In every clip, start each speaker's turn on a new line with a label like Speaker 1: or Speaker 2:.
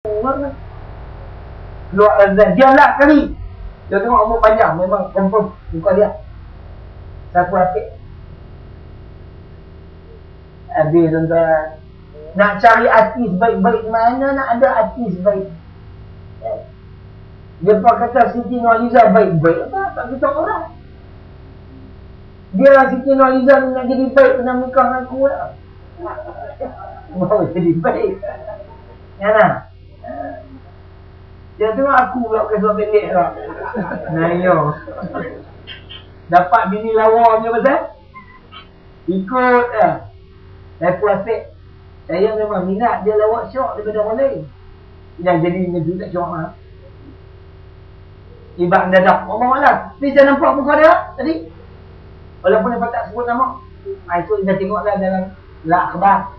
Speaker 1: Keluar azan. Dia lah kali. Dia tengok umur panjang. Memang confirm. Bukan dia. Siapa apik. Habis tuan-tuan. Nak cari artis baik-baik. Mana nak ada artis baik? Dia kata Siti Nurhaliza baik-baik. Tak kita orang. Dia lah Siti Nurhaliza nak jadi baik. Kena nikah dengan aku lah. Mau jadi baik. Kan? Dia tengok aku pula pakai suara pendek lah. Nayo. Dapat bini lawa punya pasal? Ikut lah. Saya puasik. Saya memang minat dia lawak syok daripada orang lain. Dah jadi negeri tak syok lah. Ibak mendadak. Orang malas. Tapi saya nampak muka dia tadi. Walaupun dia tak sebut nama. Itu kita tengoklah dalam akhbar.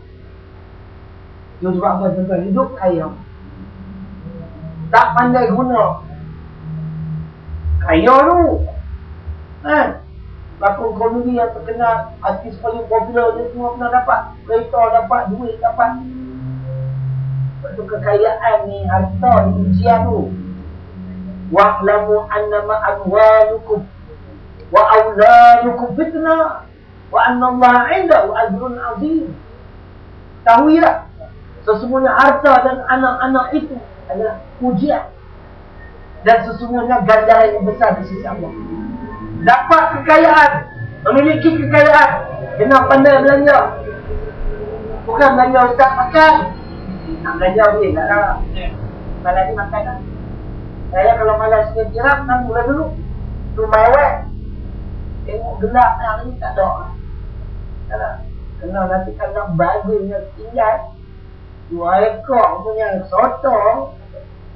Speaker 1: Itu sebab apa tuan-tuan? Hidup kaya. Tak pandai guna. Kaya tu. Lakon komedi yang terkenal, artis paling popular, dia semua pernah dapat kereta, dapat duit, dapat. Lepas tu kekayaan ni, harta ni ujian tu. Wa'lamu annama amwalukum wa awladukum fitnah wa anna Allah 'indahu ajrun 'azim. Tahuilah, sesungguhnya harta dan anak-anak itu adalah ujian. Dan sesungguhnya ganjaran yang besar di sisi Allah. Dapat kekayaan, memiliki kekayaan, kena pandai belanja. Bukan belanja ustaz makan. Nak belanja boleh tak lah. Malam ni makan lah. Saya kalau malas sikit kirap, tanggulah dulu. Tu my wife. Tengok gelap ni, hari ni tak ada. Tak lah. Kena nanti kalau bagusnya tinggal. 2 ekor punya sotong.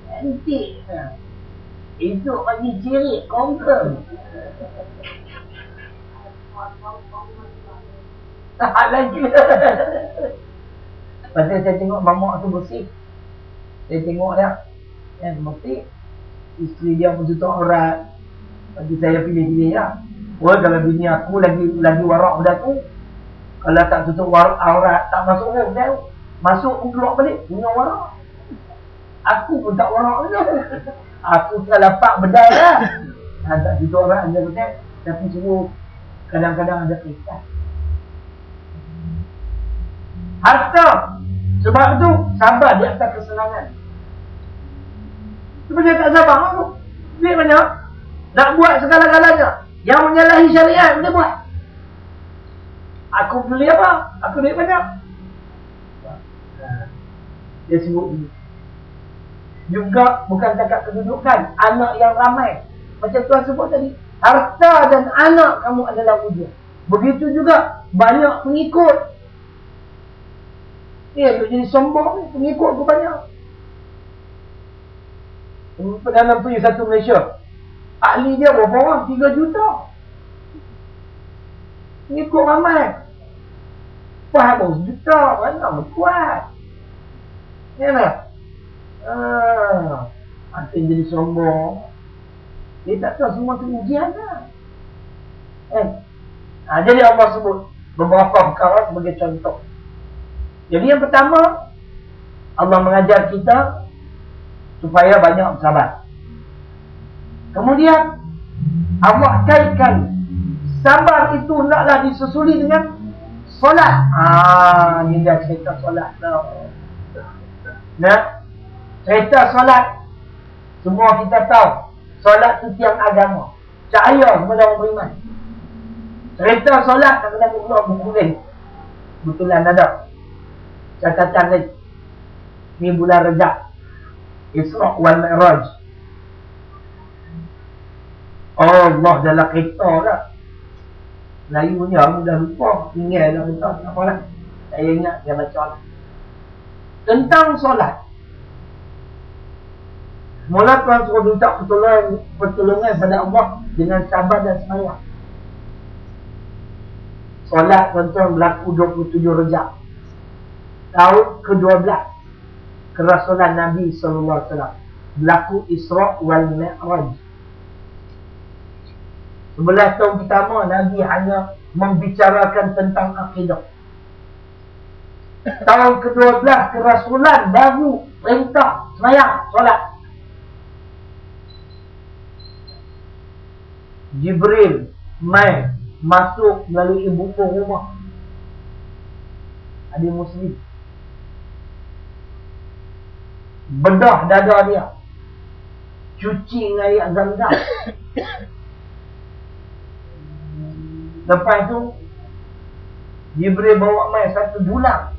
Speaker 1: Antik. Itu bagi ciri confirm. Tak lagi. Pasal saya tengok mamak tu bersih. Saya tengok dia. Bersih. Isteri dia pun tutup aurat. Bagi saya pilih-pilih lah. Wah, kalau bini aku lagi warak pada aku. Kalau tak tutup aurat, tak masuk rumah dia. Masuk pun keluar balik. Punya warak. Aku pun tak warak dia. Aku tak lapak bedai lah. Tak tutup aurat dia betul. Tapi semua kadang-kadang ada kisah. Harta. Sebab itu sabar di atas kesenangan. Sebab dia tak sabar aku. Duit banyak. Nak buat segala-galanya. Yang menyalahi syariat dia buat. Aku beli apa? Aku duit banyak. Dia sebut ini. Juga bukan cakap kedudukan. Anak yang ramai. Macam Tuan sebut tadi. Harta dan anak kamu adalah ujian. Begitu juga banyak pengikut. Dia jadi sombong. Pengikut tu banyak. Dalam tu satu Malaysia. Ahli dia berapa orang? 3 juta. Pengikut ramai. Faham juta. Mana kuat. Ya tak? Akhirnya jadi sombong. Dia tak tahu semua tu ujian lah. Jadi Allah sebut beberapa perkara sebagai contoh. Jadi yang pertama, Allah mengajar kita supaya banyak bersabar. Kemudian Allah kaitkan sabar itu hendaklah disusuli dengan solat. Ini dah cerita solat dah. Nah, cerita solat semua kita tahu. Solat itu tiang agama. Cahaya kepada orang beriman. Cerita solat tak kena buku lain. Betulan ada. Catatan lain. Ni bulan Rejab. Isra' wal Mi'raj. Allah dalam kereta lah. Melayunya aku dah lupa. Tinggal dalam kereta. Tak apalah. Saya ingat dia baca lah. Tentang solat. Mula Tuhan suruh minta pertolongan pada Allah dengan sabar dan semayang. Solat tuan-tuan berlaku 27 Rejab. Tahun ke-12 kerasulan Nabi SAW. Berlaku Isra' wal Mi'raj. 11 tahun pertama Nabi hanya membicarakan tentang akidah. Tahun ke-12 kerasulan baru perintah Semayang, solat. Jibril mai masuk melalui buku rumah adik Muslim, bedah dada dia, cuci dengan air Zam-Zam. Lepas tu Jibril bawa mai satu bulan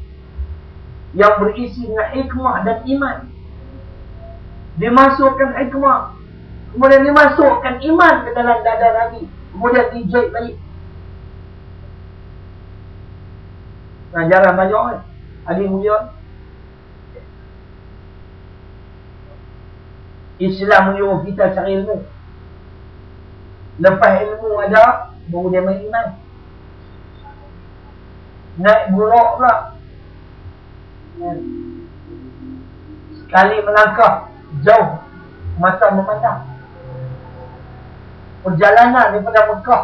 Speaker 1: yang berisi dengan hikmah dan iman. Dimasukkan hikmah, kemudian dimasukkan iman ke dalam dada Nabi, kemudian dijahit balik. Ajaran banyak kan adik mulia. Islam menyuruh kita cari ilmu. Lepas ilmu ada, baru dia main iman. Naik buruk pula. Sekali melangkah jauh, mata memandang. Perjalanan daripada Mekah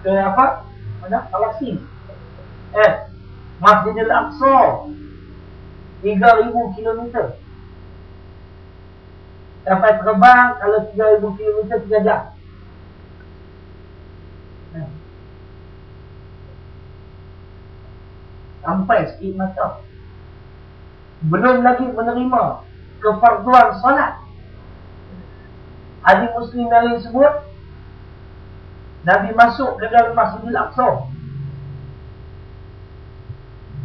Speaker 1: ke apa? Mana? Palestin. Masjidil Aqsa 3,000 kilometer. Dapat terbang kalau 3,000 kilometer 3 jam. Sampai sikit mata. Belum lagi menerima kefarduan solat. Hadis Muslim lain sebut Nabi masuk ke dalam Masjidil Aqsa.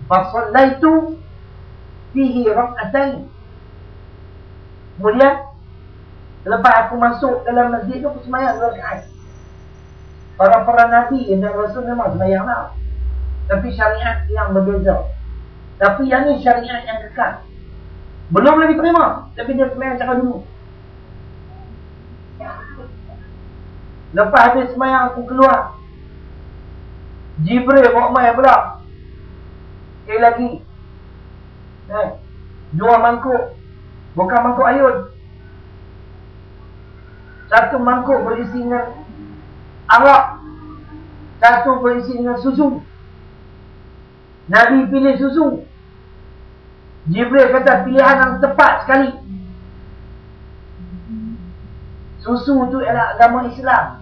Speaker 1: Fasallaitu fihi rak'atain. Kemudian selepas aku masuk dalam masjid tu, aku sembahyang 2 rakaat. Para Nabi dan Rasul memang sembahyang lah, tapi syariat yang berbeza. Tapi yang ni syariat yang kekal. Belum lagi terima, tapi dia sembahyang cara dulu. Lepas habis sembahyang aku keluar, Jibril bawa mai pula. Sekali lagi, 2 mangkuk. Bukan mangkuk ayun. Satu mangkuk berisi dengan arak, satu berisi dengan susu. Nabi pilih susu. Jibril kata pilihan yang tepat sekali. Susu tu ialah agama Islam,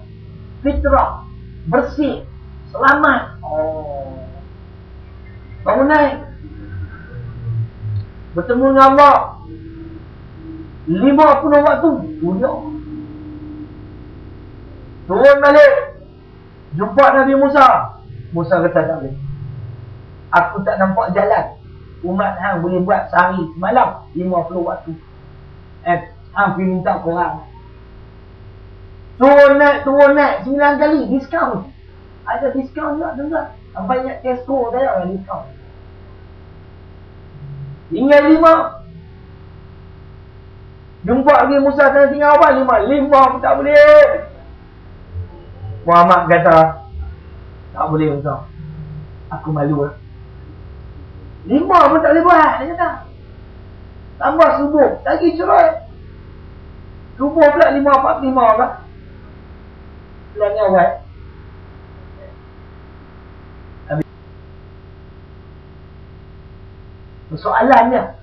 Speaker 1: fitrah, bersih, selamat. Baru naik, bertemu dengan Allah 50 waktu. Turun balik, jumpa Nabi Musa. Musa kata tak boleh. Aku tak nampak jalan umat hang boleh buat sehari semalam 50 waktu. Hang pergi minta korang. Turun naik 9 kali, diskaun. Ada diskaun juga tuan-tuan. Sampai ingat Tesco saya ada diskaun. Tinggal 5. Jumpa lagi Musa tanya tinggal apa? 5 pun tak boleh. Muhammad kata tak boleh Musa, aku malu. 5 pun tak boleh buat. Dia kata tambah subuh lagi cerai. Subuh pula 5:45 lah. Pulangnya awal. Soalannya,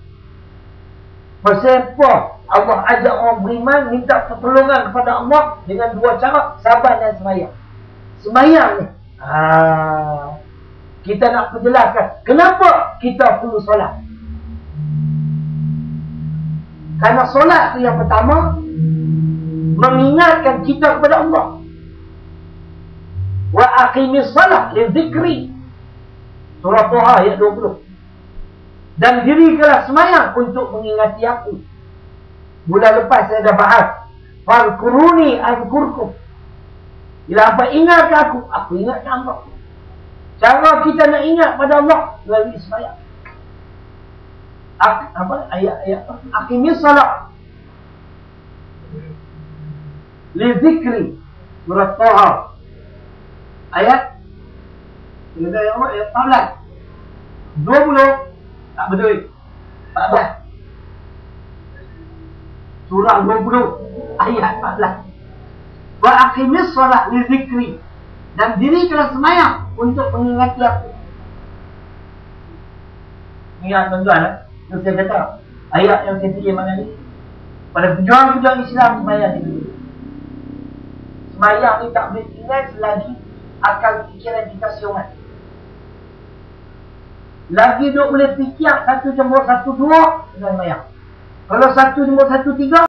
Speaker 1: pasal apa Allah ajak orang beriman minta pertolongan kepada Allah dengan 2 cara, sabar dan semayang. Semayang ni, kita nak perjelaskan kenapa kita perlu solat. Karena solat tu yang pertama mengingatkan kita kepada Allah. Wa aqimis salat li dzikri, surah Taha ayat 20. Dan dirikanlah semayang untuk mengingati aku. Bulan lepas saya dah bahas, fadhkuruni azkurkum. Bila apa ingatkan aku ingatkan Allah. Cara kita nak ingat pada Allah melalui semayang. Ayat aqimis salat li dzikri, surah Taha ayat 14 20. Tak betul. 14. Surah 20 ayat 14. Wa aqimis salat li dzikri, dan dirikanlah semayang untuk mengingati aku. Ingat tuan-tuan, saya kata Ayat yang saya pilih mana ni? Pada pejuang-pejuang Islam sembahyang ni. Sembahyang ni tak boleh tinggal selagi akal fikiran kita siungan. Lagi duk boleh fikir 1 campur 1 2 dengan sembahyang. Kalau 1 campur 1 3